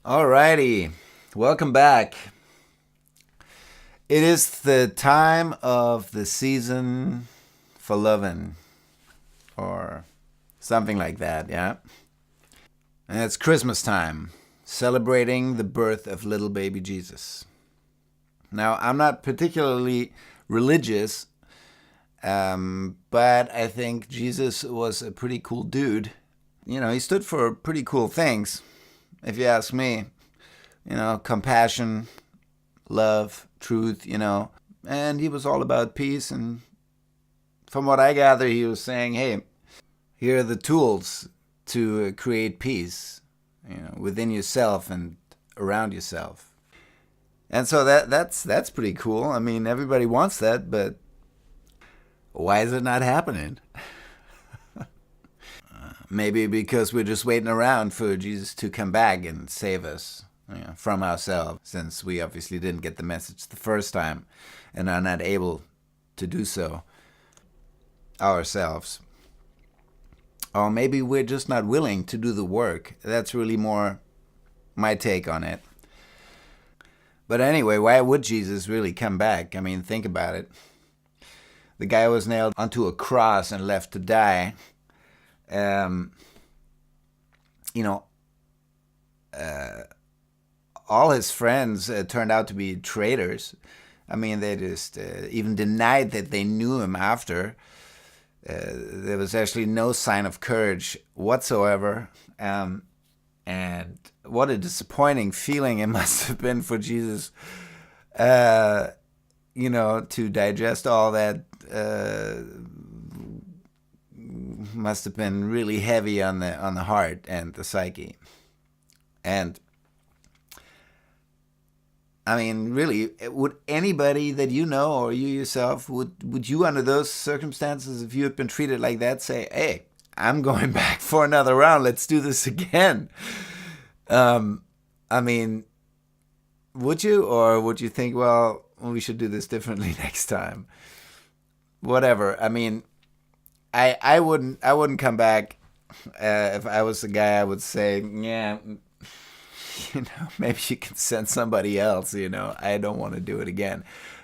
Alrighty, welcome back. It is the time of the season for loving, or something like that, yeah? And it's Christmas time, celebrating the birth of little baby Jesus. Now, I'm not particularly religious, but I think Jesus was a pretty cool dude. He stood for pretty cool things, if you ask me. Compassion, love, truth. And he was all about peace. And from what I gather, he was saying, hey, here are the tools to create peace, within yourself and around yourself. And so that's pretty cool. I mean, everybody wants that, but why is it not happening? Maybe because we're just waiting around for Jesus to come back and save us, from ourselves, since we obviously didn't get the message the first time and are not able to do so ourselves. Or maybe we're just not willing to do the work. That's really more my take on it. But anyway, why would Jesus really come back? I mean, think about it. The guy was nailed onto a cross and left to die. All his friends turned out to be traitors. I mean, they just even denied that they knew him after. There was actually no sign of courage whatsoever. And what a disappointing feeling it must have been for Jesus, to digest all that. Must have been really heavy on the heart and the psyche. And I mean, really, would anybody that you know or you yourself, would you under those circumstances, if you had been treated like that, say, hey, I'm going back for another round, let's do this again? I mean, would you? Or would you think, well, we should do this differently next time? Whatever. I mean, I wouldn't come back. If I was the guy, I would say, yeah, maybe you can send somebody else. I don't want to do it again.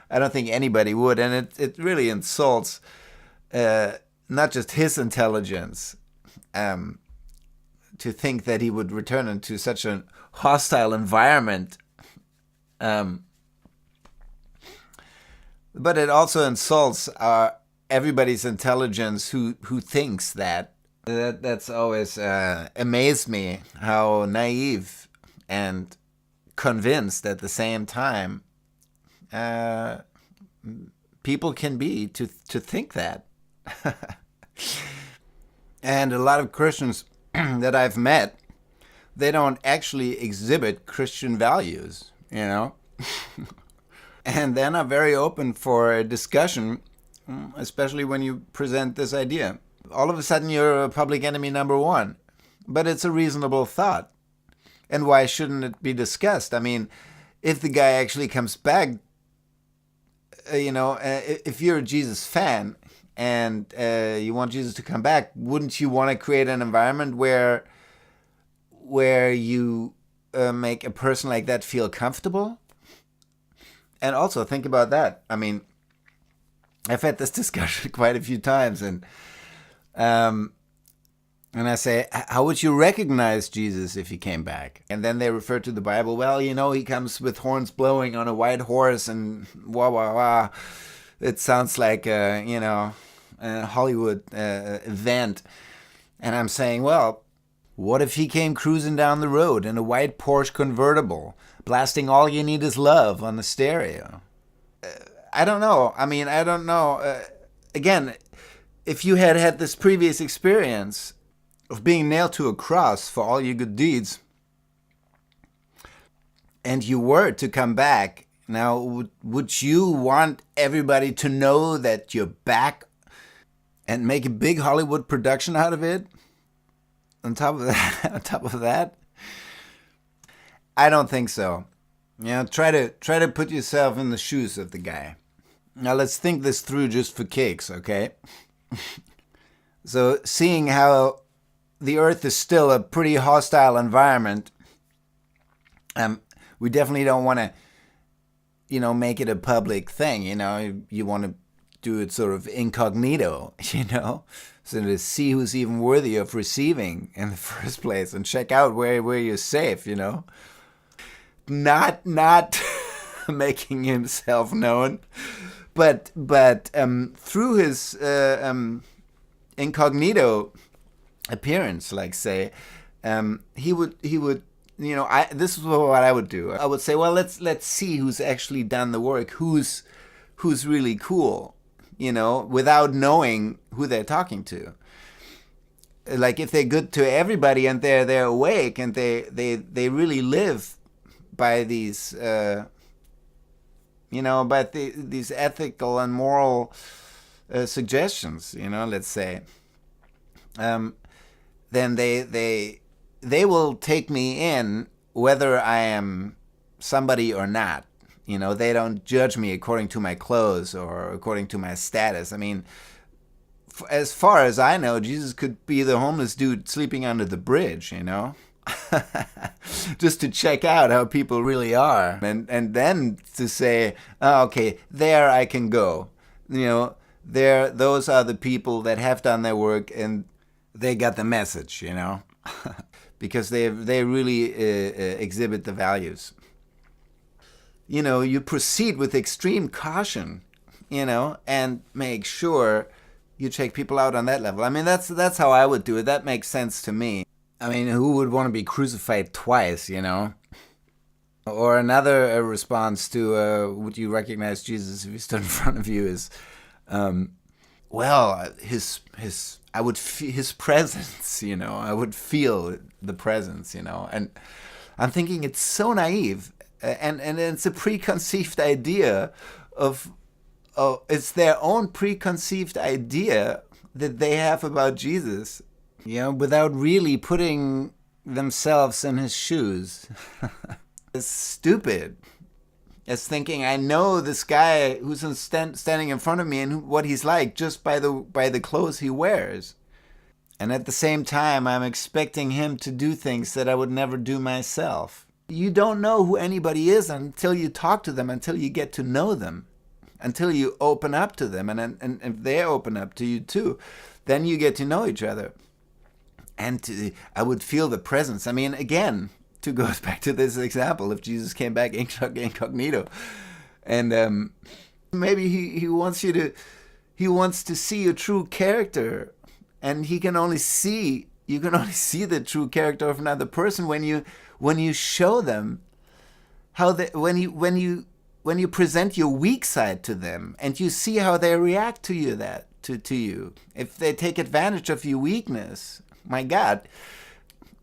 I don't think anybody would, and it really insults not just his intelligence, to think that he would return into such a hostile environment. But it also insults everybody's intelligence who thinks that. That's always amazed me, how naive and convinced at the same time people can be to think that. And a lot of Christians that I've met, they don't actually exhibit Christian values, and they're not very open for a discussion, especially when you present this idea. All of a sudden, you're a public enemy number one. But it's a reasonable thought. And why shouldn't it be discussed? I mean, if the guy actually comes back, if you're a Jesus fan and you want Jesus to come back, wouldn't you want to create an environment where you make a person like that feel comfortable? And also think about that. I mean, I've had this discussion quite a few times, and I say, how would you recognize Jesus if he came back? And then they refer to the Bible. Well, he comes with horns blowing on a white horse and wah, wah, wah. It sounds like, a Hollywood event. And I'm saying, well, what if he came cruising down the road in a white Porsche convertible, blasting All You Need Is Love on the stereo? I don't know. I mean, I don't know. Again, if you had this previous experience of being nailed to a cross for all your good deeds, and you were to come back, now would you want everybody to know that you're back and make a big Hollywood production out of it? On top of that, I don't think so. Try to put yourself in the shoes of the guy. Now let's think this through just for kicks, okay? So seeing how the Earth is still a pretty hostile environment, Um, we definitely don't want to, make it a public thing. You want to do it sort of incognito, so to see who's even worthy of receiving in the first place and check out where you're safe, Not making himself known, but through his incognito appearance, like say, he would this is what I would do. I would say, well, let's see who's actually done the work, who's really cool, without knowing who they're talking to. Like if they're good to everybody and they're awake and they really live by these these ethical and moral suggestions, let's say, then they will take me in whether I am somebody or not. They don't judge me according to my clothes or according to my status. I mean, as far as I know, Jesus could be the homeless dude sleeping under the bridge, just to check out how people really are. And then to say, oh, okay, there I can go. Those are the people that have done their work and they got the message, because they really exhibit the values. You proceed with extreme caution, and make sure you check people out on that level. I mean, that's how I would do it. That makes sense to me. I mean, who would want to be crucified twice, Or another response to would you recognize Jesus if he stood in front of you is, well, his presence, I would feel the presence, and I'm thinking it's so naive, and it's a preconceived idea of it's their own preconceived idea that they have about Jesus, without really putting themselves in his shoes. It's stupid. It's thinking I know this guy who's standing in front of me and what he's like just by the clothes he wears. And at the same time, I'm expecting him to do things that I would never do myself. You don't know who anybody is until you talk to them, until you get to know them, until you open up to them, and if they open up to you too, then you get to know each other. And I would feel the presence. I mean, again, to go back to this example, if Jesus came back incognito, and maybe he wants to see your true character, and you can only see the true character of another person when you show them when you present your weak side to them, and you see how they react to you. If they take advantage of your weakness, my God,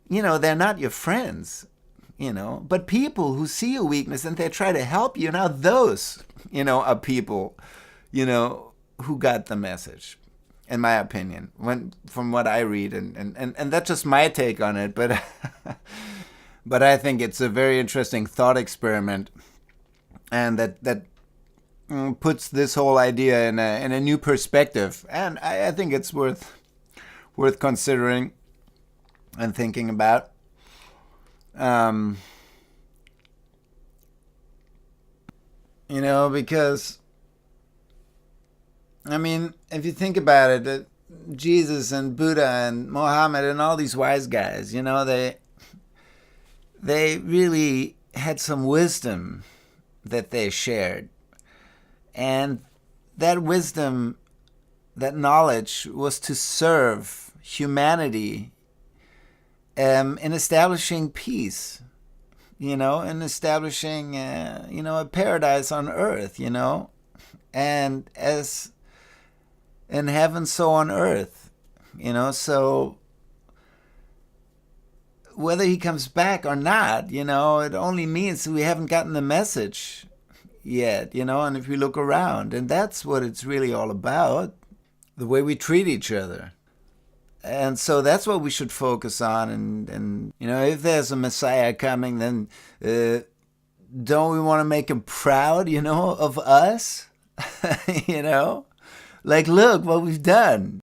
they're not your friends. But people who see your weakness and they try to help you, now those, are people, who got the message, in my opinion, from what I read, and that's just my take on it, but but I think it's a very interesting thought experiment, and that puts this whole idea in a new perspective, and I think it's worth considering and thinking about. Because, I mean, if you think about it, Jesus and Buddha and Mohammed and all these wise guys, they really had some wisdom that they shared. And that wisdom, that knowledge was to serve humanity in establishing peace, in establishing, a paradise on earth, and as in heaven, so on earth, so whether he comes back or not, it only means we haven't gotten the message yet, and if we look around, and that's what it's really all about, the way we treat each other. And so that's what we should focus on. And if there's a Messiah coming, then don't we want to make him proud, of us? Like, look what we've done.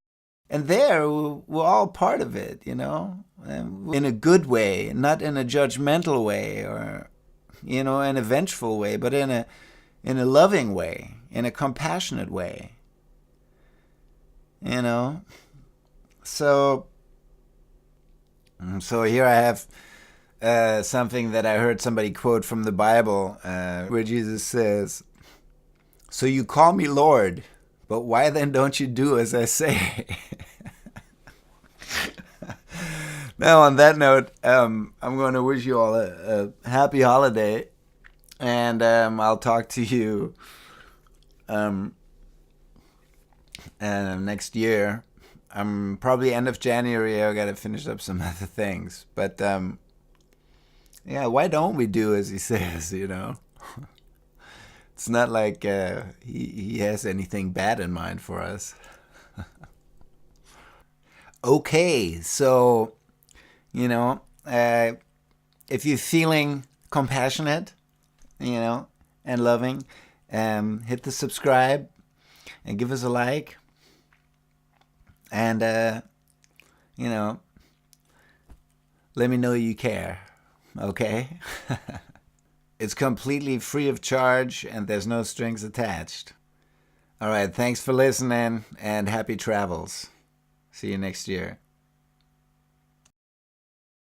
And there, we're all part of it, in a good way, not in a judgmental way or in a vengeful way, but in a loving way, in a compassionate way. So here I have something that I heard somebody quote from the Bible, where Jesus says, "So you call me Lord, but why then don't you do as I say?" Now, on that note, I'm going to wish you all a happy holiday, and I'll talk to you next year. Probably end of January. I got to finish up some other things, but yeah, why don't we do as he says? It's not like he has anything bad in mind for us. Okay, so if you're feeling compassionate, and loving, hit the subscribe and give us a like, and let me know you care. Okay. It's completely free of charge and there's no strings attached. All right, thanks for listening and happy travels. See you next year.